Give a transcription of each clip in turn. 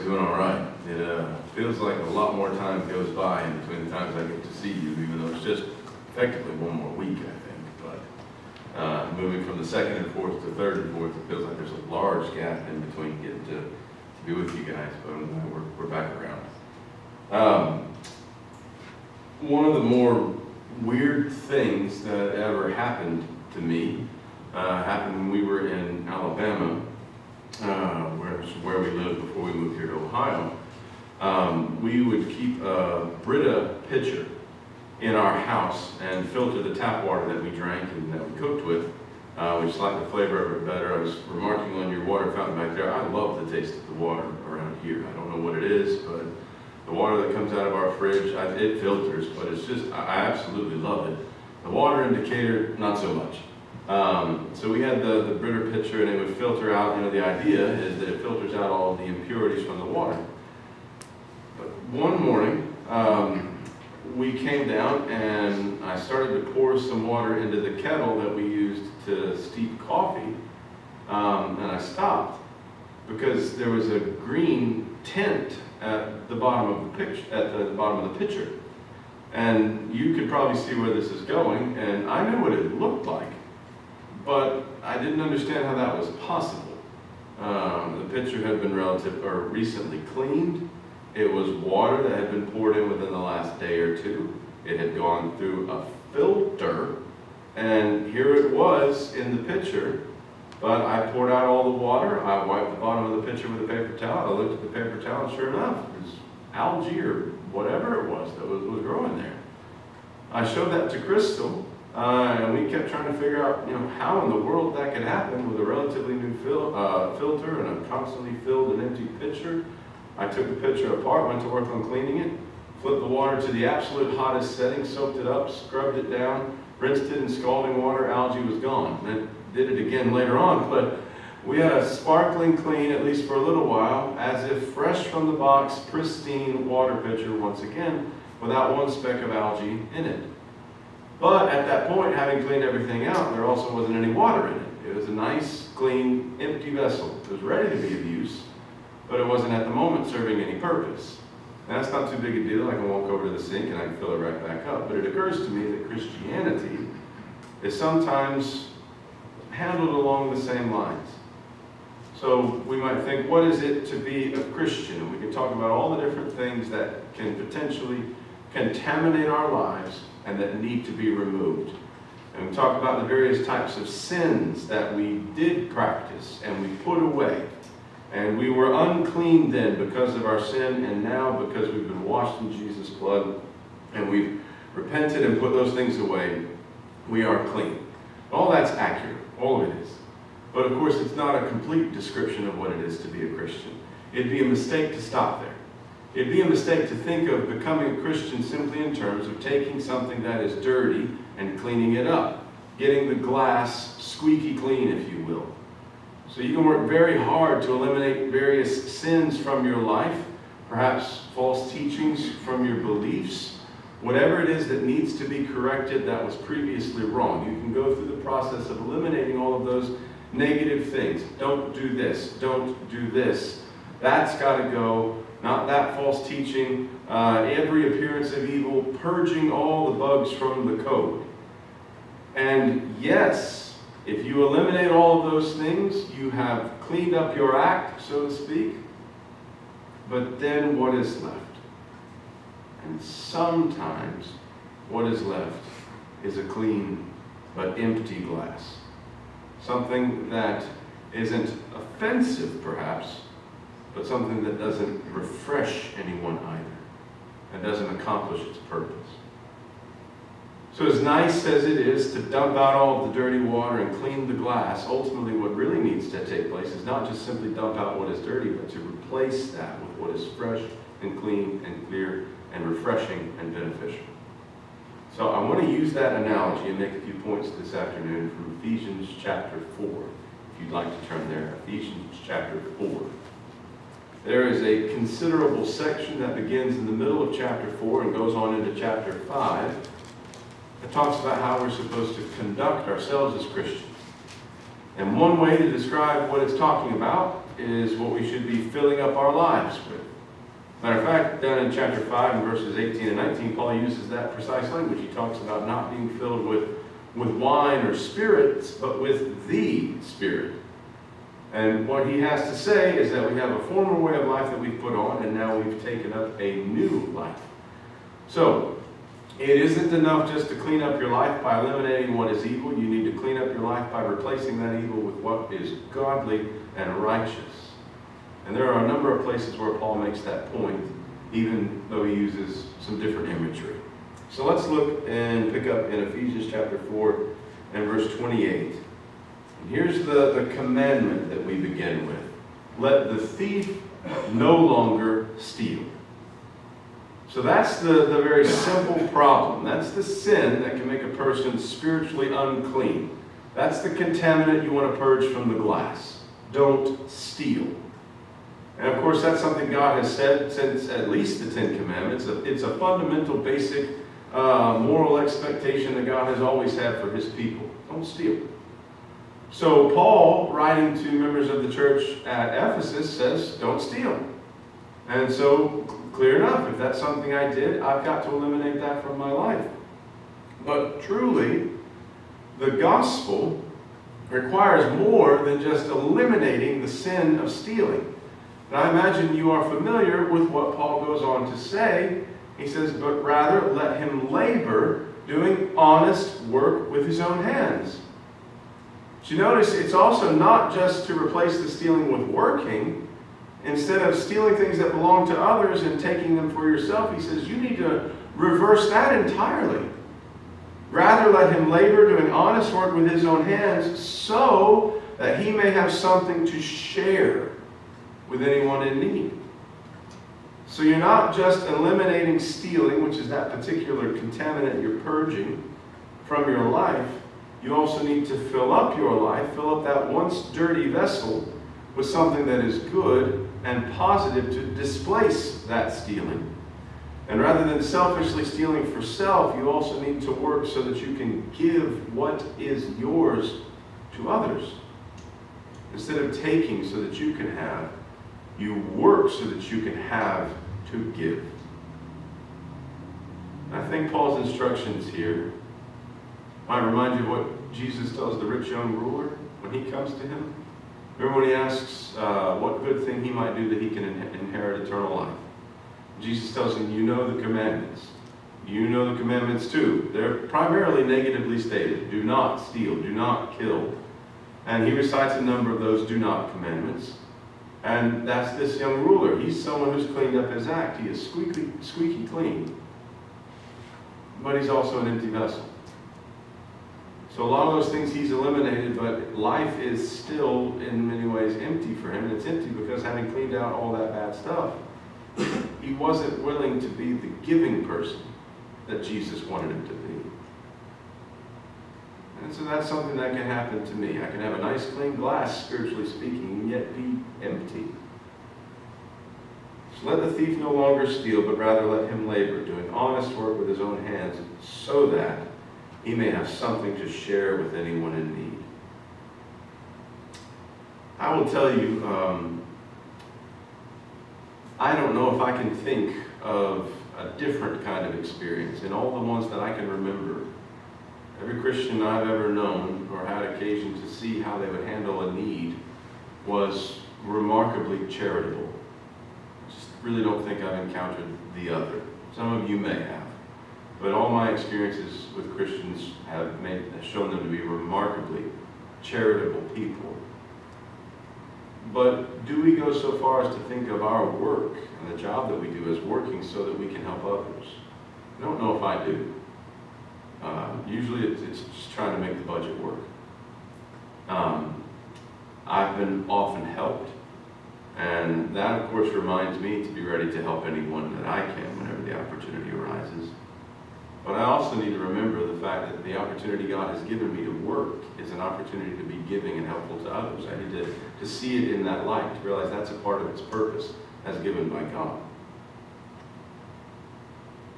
doing all right. It feels like a lot more time goes by in between the times I get to see you, even though it's just effectively one more week, I think. But moving from the second and fourth to third and fourth, it feels like there's a large gap in between getting to be with you guys, but I'm glad we're back around. One of the more weird things that ever happened to me happened when we were in Alabama, where we lived before we moved here to Ohio. We would keep a Brita pitcher in our house and filter the tap water that we drank and that we cooked with. We just like the flavor of it better. I was remarking on your water fountain back there. I love the taste of the water around here. I don't know what it is, but the water that comes out of our fridge, it filters, but it's just, I absolutely love it. The water in Decatur, not so much. So we had the Brita pitcher, and it would filter out, the idea is that it filters out all of the impurities from the water. But one morning, we came down and I started to pour some water into the kettle that we used to steep coffee, and I stopped because there was a green tint at the bottom of the pitcher. And you could probably see where this is going, and I knew what it looked like, but I didn't understand how that was possible. The pitcher had been recently cleaned. It was water that had been poured in within the last day or two. It had gone through a filter, and here it was in the pitcher. But I poured out all the water. I wiped the bottom of the pitcher with a paper towel. I looked at the paper towel, and sure enough, it was algae or whatever it was that was growing there. I showed that to Crystal, and we kept trying to figure out, how in the world that could happen with a relatively new filter and a constantly filled and empty pitcher. I took the pitcher apart, went to work on cleaning it, flipped the water to the absolute hottest setting, soaked it up, scrubbed it down, rinsed it in scalding water, algae was gone. And then did it again later on, but we had a sparkling clean, at least for a little while, as if fresh from the box, pristine water pitcher once again, without one speck of algae in it. But at that point, having cleaned everything out, there also wasn't any water in it. It was a nice, clean, empty vessel. It was ready to be of use, but it wasn't at the moment serving any purpose. Now, that's not too big a deal. I can walk over to the sink and I can fill it right back up. But it occurs to me that Christianity is sometimes handled along the same lines. So we might think, what is it to be a Christian? And we can talk about all the different things that can potentially contaminate our lives and that need to be removed. And we talk about the various types of sins that we did practice and we put away. And we were unclean then because of our sin, and now because we've been washed in Jesus' blood and we've repented and put those things away, we are clean. All that's accurate. All of it is. But of course, it's not a complete description of what it is to be a Christian. It'd be a mistake to stop there. It'd be a mistake to think of becoming a Christian simply in terms of taking something that is dirty and cleaning it up. Getting the glass squeaky clean, if you will. So you can work very hard to eliminate various sins from your life, perhaps false teachings from your beliefs. Whatever it is that needs to be corrected that was previously wrong, you can go through the process of eliminating all of those negative things. Don't do this. Don't do this. That's got to go. Not that false teaching. Every appearance of evil. Purging all the bugs from the code. And yes, if you eliminate all of those things, you have cleaned up your act, so to speak. But then what is left? And sometimes what is left is a clean but empty glass. Something that isn't offensive, perhaps, but something that doesn't refresh anyone either, and doesn't accomplish its purpose. So as nice as it is to dump out all of the dirty water and clean the glass, ultimately what really needs to take place is not just simply dump out what is dirty, but to replace that with what is fresh and clean and clear and refreshing and beneficial. So I want to use that analogy and make a few points this afternoon from Ephesians chapter 4. If you'd like to turn there, Ephesians chapter 4. There is a considerable section that begins in the middle of chapter 4 and goes on into chapter 5. It talks about how we're supposed to conduct ourselves as Christians. And one way to describe what it's talking about is what we should be filling up our lives with. Matter of fact, down in chapter 5 and verses 18 and 19, Paul uses that precise language. He talks about not being filled with wine or spirits, but with the Spirit. And what he has to say is that we have a former way of life that we've put on, and now we've taken up a new life. So, it isn't enough just to clean up your life by eliminating what is evil. You need to clean up your life by replacing that evil with what is godly and righteous. And there are a number of places where Paul makes that point, even though he uses some different imagery. So let's look and pick up in Ephesians chapter 4 and verse 28. And here's the commandment that we begin with. Let the thief no longer steal. So that's the very simple problem. That's the sin that can make a person spiritually unclean. That's the contaminant you want to purge from the glass. Don't steal. And of course, that's something God has said since at least the Ten Commandments. It's a fundamental, basic moral expectation that God has always had for his people. Don't steal. So Paul, writing to members of the church at Ephesus, says, don't steal. And so, clear enough, if that's something I did, I've got to eliminate that from my life. But truly, the gospel requires more than just eliminating the sin of stealing. And I imagine you are familiar with what Paul goes on to say. He says, but rather let him labor doing honest work with his own hands. But you notice it's also not just to replace the stealing with working. Instead of stealing things that belong to others and taking them for yourself, he says you need to reverse that entirely. Rather let him labor doing honest work with his own hands so that he may have something to share with anyone in need. So you're not just eliminating stealing, which is that particular contaminant you're purging from your life. You also need to fill up your life, fill up that once dirty vessel with something that is good and positive to displace that stealing. And rather than selfishly stealing for self, you also need to work so that you can give what is yours to others. Instead of taking so that you can have, you work so that you can have to give. And I think Paul's instructions here might remind you of what Jesus tells the rich young ruler when he comes to him. Remember when he asks what good thing he might do that he can inherit eternal life. Jesus tells him, you know the commandments. You know the commandments too. They're primarily negatively stated. Do not steal. Do not kill. And he recites a number of those do not commandments. And that's this young ruler. He's someone who's cleaned up his act. He is squeaky clean. But he's also an empty vessel. So a lot of those things he's eliminated, but life is still in many ways empty for him. And it's empty because having cleaned out all that bad stuff, he wasn't willing to be the giving person that Jesus wanted him to be. And so that's something that can happen to me. I can have a nice clean glass, spiritually speaking, and yet be empty. So let the thief no longer steal, but rather let him labor, doing honest work with his own hands, so that he may have something to share with anyone in need. I will tell you, I don't know if I can think of a different kind of experience in all the ones that I can remember. Every Christian I've ever known or had occasion to see how they would handle a need was remarkably charitable. I just really don't think I've encountered the other. Some of you may have. But all my experiences with Christians have shown them to be remarkably charitable people. But do we go so far as to think of our work and the job that we do as working so that we can help others? I don't know if I do. Usually it's just trying to make the budget work. I've been often helped, and that of course reminds me to be ready to help anyone that I can whenever the opportunity arises. But I also need to remember the fact that the opportunity God has given me to work is an opportunity to be giving and helpful to others. I need to see it in that light, to realize that's a part of its purpose as given by God.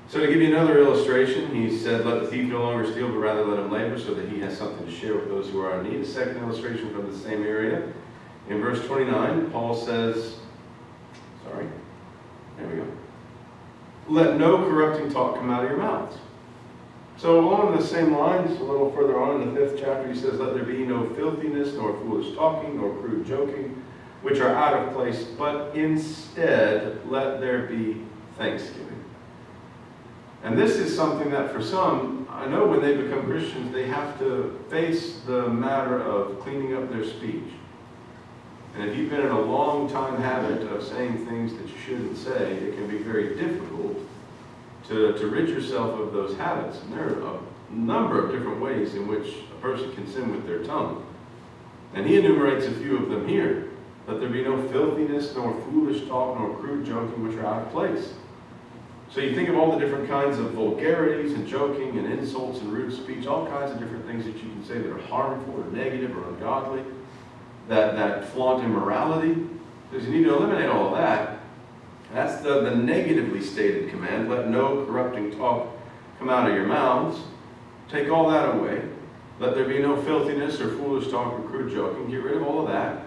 So to give you another illustration, he said, let the thief no longer steal, but rather let him labor so that he has something to share with those who are in need. A second illustration from the same area. In verse 29, Paul says, there we go. Let no corrupting talk come out of your mouths. So along the same lines, a little further on in the 5th chapter, he says, let there be no filthiness, nor foolish talking, nor crude joking, which are out of place, but instead let there be thanksgiving. And this is something that for some, I know when they become Christians, they have to face the matter of cleaning up their speech. And if you've been in a long time habit of saying things that you shouldn't say, it can be very difficult to rid yourself of those habits. And there are a number of different ways in which a person can sin with their tongue. And he enumerates a few of them here. Let there be no filthiness, nor foolish talk, nor crude joking, which are out of place. So you think of all the different kinds of vulgarities and joking and insults and rude speech, all kinds of different things that you can say that are harmful or negative or ungodly, that flaunt immorality. Because you need to eliminate all of that. That's the negatively stated command. Let no corrupting talk come out of your mouths. Take all that away. Let there be no filthiness or foolish talk or crude joking. Get rid of all of that.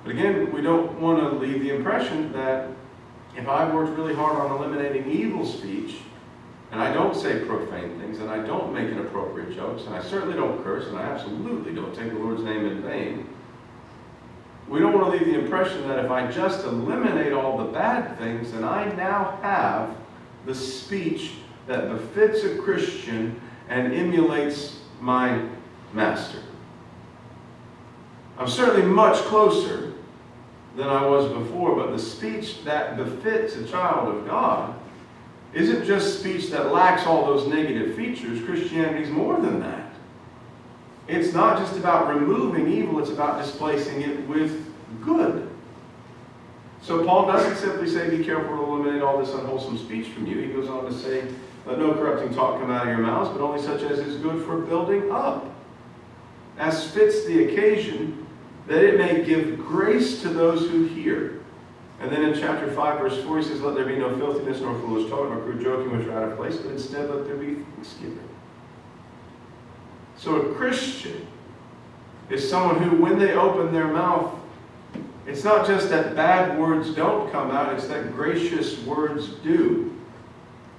But again, we don't want to leave the impression that if I worked really hard on eliminating evil speech, and I don't say profane things, and I don't make inappropriate jokes, and I certainly don't curse, and I absolutely don't take the Lord's name in vain, we don't want to leave the impression that if I just eliminate all the bad things, then I now have the speech that befits a Christian and emulates my master. I'm certainly much closer than I was before, but the speech that befits a child of God isn't just speech that lacks all those negative features. Christianity is more than that. It's not just about removing evil, it's about displacing it with good. So Paul doesn't simply say, be careful to eliminate all this unwholesome speech from you. He goes on to say, let no corrupting talk come out of your mouths, but only such as is good for building up, as fits the occasion, that it may give grace to those who hear. And then in chapter 5, verse 4, he says, let there be no filthiness, nor foolish talk, nor crude joking, which are out of place, but instead let there be thanksgiving. So a Christian is someone who, when they open their mouth, it's not just that bad words don't come out, it's that gracious words do.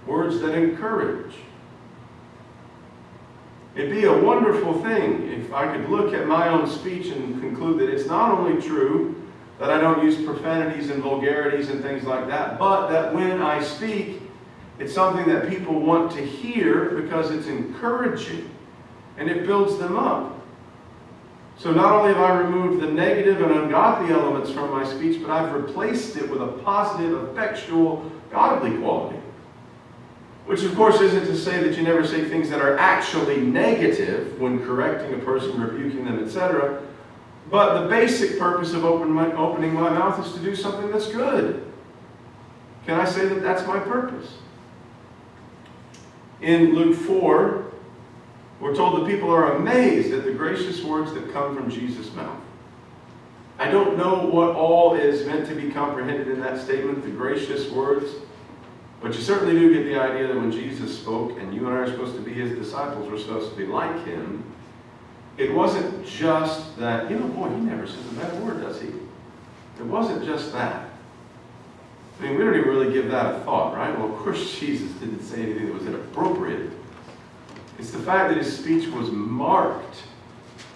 Words that encourage. It'd be a wonderful thing if I could look at my own speech and conclude that it's not only true that I don't use profanities and vulgarities and things like that, but that when I speak, it's something that people want to hear because it's encouraging and it builds them up. So not only have I removed the negative and ungodly elements from my speech, but I've replaced it with a positive, effectual, godly quality. Which, of course, isn't to say that you never say things that are actually negative when correcting a person, rebuking them, etc. But the basic purpose of opening my mouth is to do something that's good. Can I say that that's my purpose? In Luke 4, we're told that people are amazed at the gracious words that come from Jesus' mouth. I don't know what all is meant to be comprehended in that statement, the gracious words. But you certainly do get the idea that when Jesus spoke, and you and I are supposed to be his disciples, we're supposed to be like him, it wasn't just that, he never says a bad word, does he? It wasn't just that. I mean, we don't even really give that a thought, right? Well, of course Jesus didn't say anything that was inappropriate. It's the fact that his speech was marked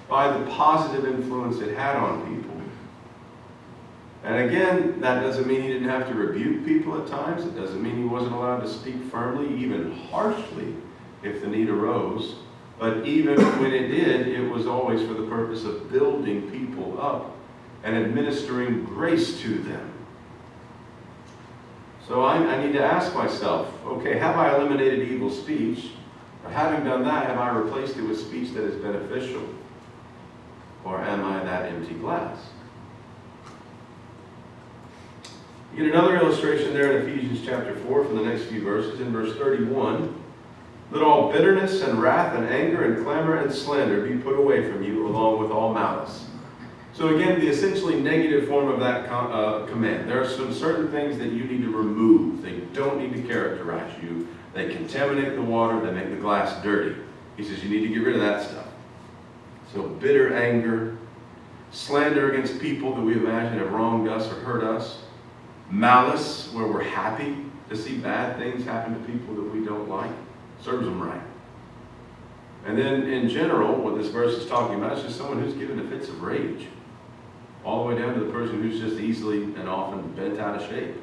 by the positive influence it had on people. And again, that doesn't mean he didn't have to rebuke people at times. It doesn't mean he wasn't allowed to speak firmly, even harshly, if the need arose. But even when it did, it was always for the purpose of building people up and administering grace to them. So I need to ask myself, okay, have I eliminated evil speech? Or having done that, have I replaced it with speech that is beneficial? Or am I that empty glass? You get another illustration there in Ephesians chapter 4 from the next few verses. In verse 31, let all bitterness and wrath and anger and clamor and slander be put away from you, along with all malice. So again, the essentially negative form of that command. There are some certain things that you need to remove. They don't need to characterize you. They contaminate the water. They make the glass dirty. He says you need to get rid of that stuff. So bitter anger, slander against people that we imagine have wronged us or hurt us, malice, where we're happy to see bad things happen to people that we don't like, serves them right. And then in general, what this verse is talking about is just someone who's given to fits of rage, all the way down to the person who's just easily and often bent out of shape.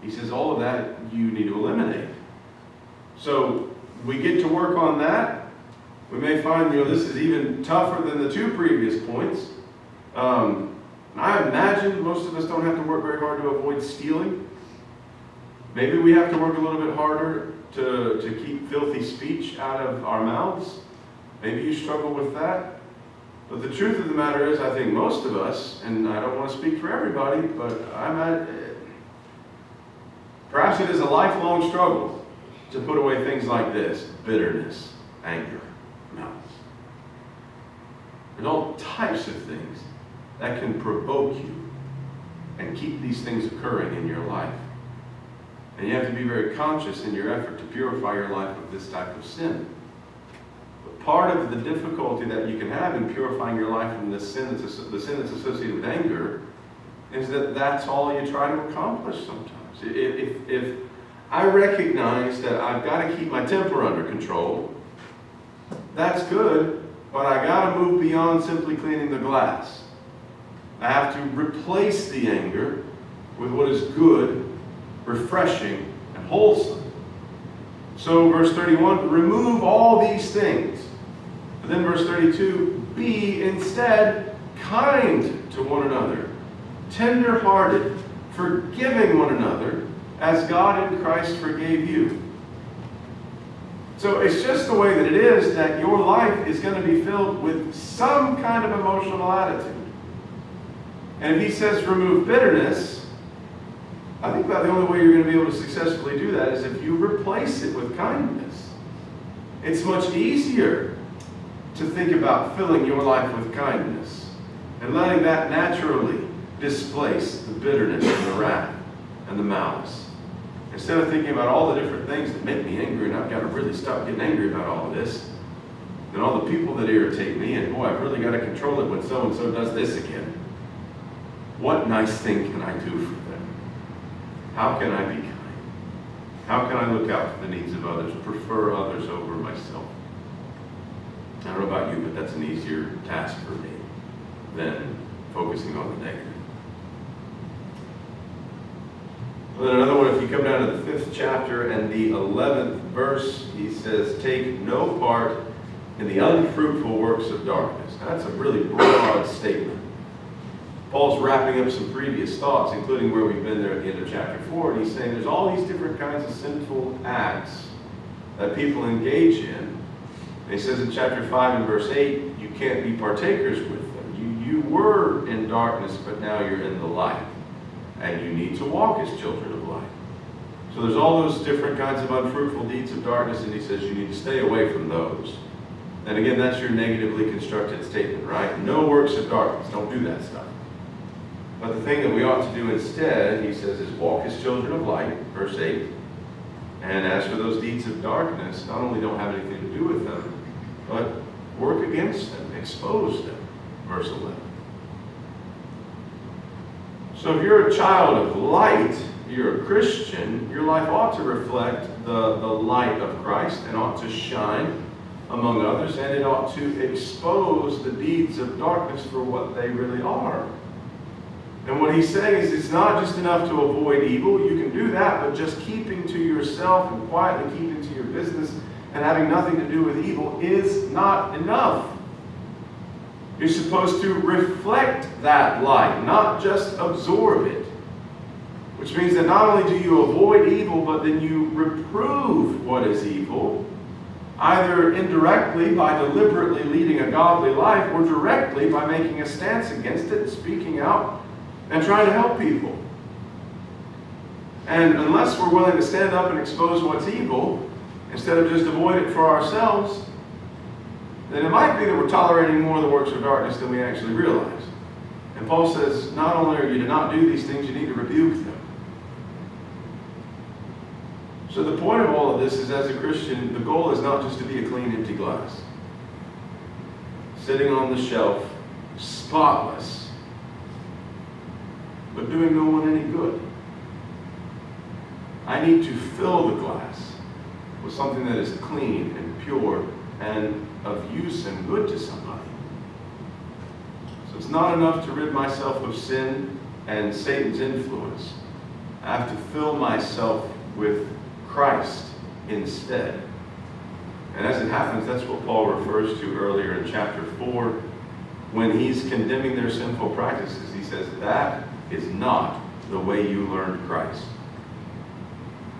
He says all of that you need to eliminate. So we get to work on that. We may find, this is even tougher than the two previous points. I imagine most of us don't have to work very hard to avoid stealing. Maybe we have to work a little bit harder to keep filthy speech out of our mouths. Maybe you struggle with that. But the truth of the matter is, I think most of us, and I don't want to speak for everybody, but perhaps it is a lifelong struggle to put away things like this: bitterness, anger, malice. There's all types of things that can provoke you and keep these things occurring in your life. And you have to be very conscious in your effort to purify your life of this type of sin. But part of the difficulty that you can have in purifying your life from this sin, the sin that's associated with anger, is that that's all you try to accomplish sometimes. If I recognize that I've got to keep my temper under control, that's good, but I got to move beyond simply cleaning the glass. I have to replace the anger with what is good, refreshing, and wholesome. So verse 31, remove all these things. But then verse 32, be instead kind to one another, tender-hearted, forgiving one another, as God in Christ forgave you. So it's just the way that it is that your life is going to be filled with some kind of emotional attitude. And if he says remove bitterness, I think that the only way you're going to be able to successfully do that is if you replace it with kindness. It's much easier to think about filling your life with kindness and letting that naturally displace the bitterness and the wrath and the malice. Instead of thinking about all the different things that make me angry, and I've got to really stop getting angry about all of this, and all the people that irritate me, and boy, I've really got to control it when so-and-so does this again. What nice thing can I do for them? How can I be kind? How can I look out for the needs of others, prefer others over myself? I don't know about you, but that's an easier task for me than focusing on the negative. Well, then another one, if you come down to the 5th chapter and the 11th verse, he says, take no part in the unfruitful works of darkness. Now, that's a really broad statement. Paul's wrapping up some previous thoughts, including where we've been there at the end of chapter 4, and he's saying there's all these different kinds of sinful acts that people engage in. And he says in chapter 5 and verse 8, you can't be partakers with them. You were in darkness, but now you're in the light. And you need to walk as children of light. So there's all those different kinds of unfruitful deeds of darkness, and he says you need to stay away from those. And again, that's your negatively constructed statement, right? No works of darkness. Don't do that stuff. But the thing that we ought to do instead, he says, is walk as children of light, verse 8. And as for those deeds of darkness, not only don't have anything to do with them, but work against them, expose them, verse 11. So if you're a child of light, you're a Christian, your life ought to reflect the light of Christ and ought to shine among others, and it ought to expose the deeds of darkness for what they really are. And what he's saying is it's not just enough to avoid evil. You can do that, but just keeping to yourself and quietly keeping to your business and having nothing to do with evil is not enough. You're supposed to reflect that light, not just absorb it. Which means that not only do you avoid evil, but then you reprove what is evil, either indirectly by deliberately leading a godly life, or directly by making a stance against it, speaking out, and trying to help people. And unless we're willing to stand up and expose what's evil, instead of just avoid it for ourselves, then it might be that we're tolerating more of the works of darkness than we actually realize. And Paul says, not only are you to not do these things, you need to rebuke them. So the point of all of this is, as a Christian, the goal is not just to be a clean, empty glass, sitting on the shelf, spotless, but doing no one any good. I need to fill the glass with something that is clean and pure and of use and good to somebody. So it's not enough to rid myself of sin and Satan's influence. I have to fill myself with Christ instead. And as it happens, that's what Paul refers to earlier in chapter 4. When he's condemning their sinful practices, he says, that is not the way you learned Christ.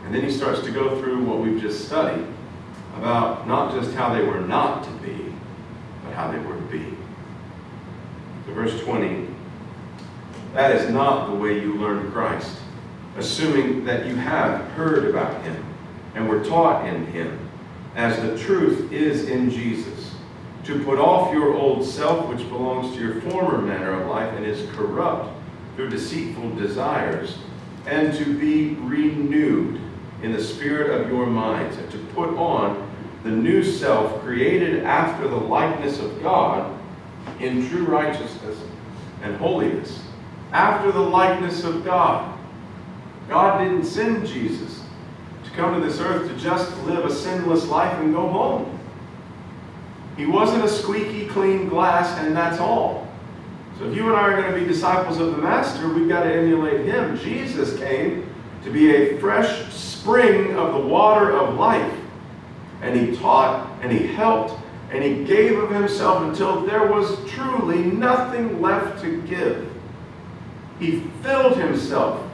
And then he starts to go through what we've just studied about not just how they were not to be, but how they were to be. So verse 20, that is not the way you learned Christ, assuming that you have heard about him and were taught in him, as the truth is in Jesus, to put off your old self, which belongs to your former manner of life and is corrupt through deceitful desires, and to be renewed in the spirit of your minds, and to put on the new self, created after the likeness of God in true righteousness and holiness. After the likeness of God. God didn't send Jesus to come to this earth to just live a sinless life and go home. He wasn't a squeaky clean glass and that's all. So if you and I are going to be disciples of the Master, we've got to emulate him. Jesus came to be a fresh spring of the water of life. And he taught and he helped and he gave of himself until there was truly nothing left to give. He filled himself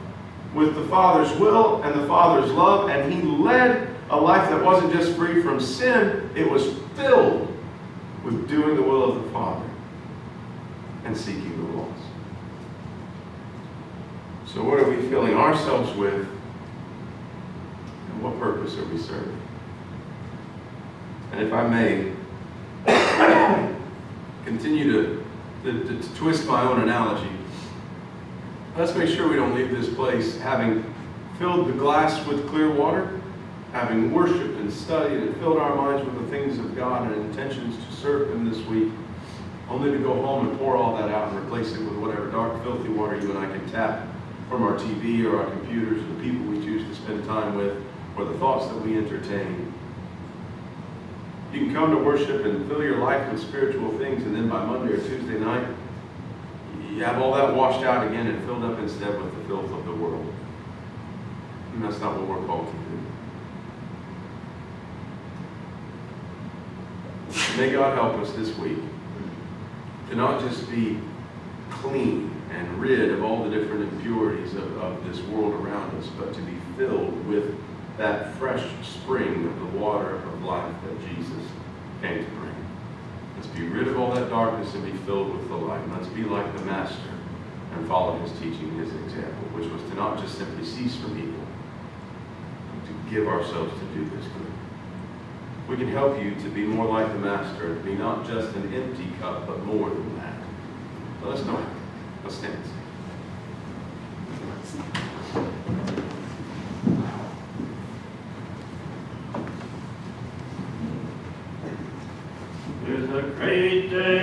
with the Father's will and the Father's love, and he led a life that wasn't just free from sin, it was filled with doing the will of the Father and seeking the lost. So what are we filling ourselves with, and what purpose are we serving? And if I may continue to twist my own analogy, let's make sure we don't leave this place having filled the glass with clear water, having worshiped and studied and filled our minds with the things of God and intentions to serve him this week, only to go home and pour all that out and replace it with whatever dark, filthy water you and I can tap from our TV or our computers, or the people we choose to spend time with, or the thoughts that we entertain. You can come to worship and fill your life with spiritual things, and then by Monday or Tuesday night, you have all that washed out again and filled up instead with the filth of the world. And that's not what we're called to do. May God help us this week to not just be clean and rid of all the different impurities of this world around us, but to be filled with that fresh spring of the water of life that Jesus came to bring. Let's be rid of all that darkness and be filled with the light. Let's be like the Master and follow his teaching, his example, which was to not just simply cease from evil, but to give ourselves to do this good. We can help you to be more like the Master, to be not just an empty cup, but more than that. Let us know. Let's stand. There's a great day.